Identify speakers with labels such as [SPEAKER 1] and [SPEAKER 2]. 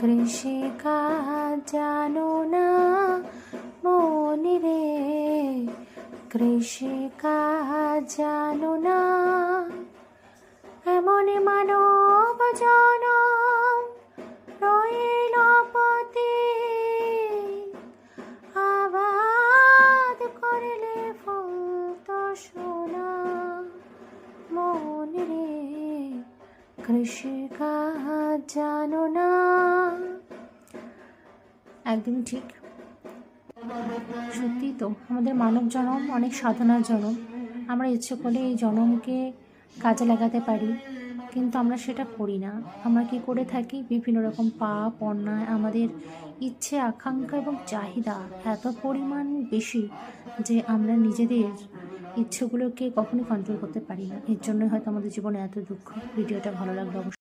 [SPEAKER 1] কৃষিকাজ জানো না মনি রে, কৃষিকাজ জানো না, এমন মানব জনম রইল পথে, আবাদ করলে ফলতো সোনা মনি রে, কৃষিকাজ জানো না। একদমই ঠিক। সত্যি তো, আমাদের মানব জনম অনেক সাধনার জনম। আমরা ইচ্ছে করলে এই জনমকে কাজে লাগাতে পারি, কিন্তু আমরা সেটা করি না। আমরা কি করে থাকি? বিভিন্ন রকম পাপ অন্যায়, আমাদের ইচ্ছে আকাঙ্ক্ষা এবং চাহিদা এত পরিমাণ বেশি যে আমরা নিজেদের ইচ্ছেগুলোকে কখনোই কন্ট্রোল করতে পারি না। এর জন্য হয়তো আমাদের জীবনে এত দুঃখ। ভিডিওটা ভালো লাগলো অবশ্যই।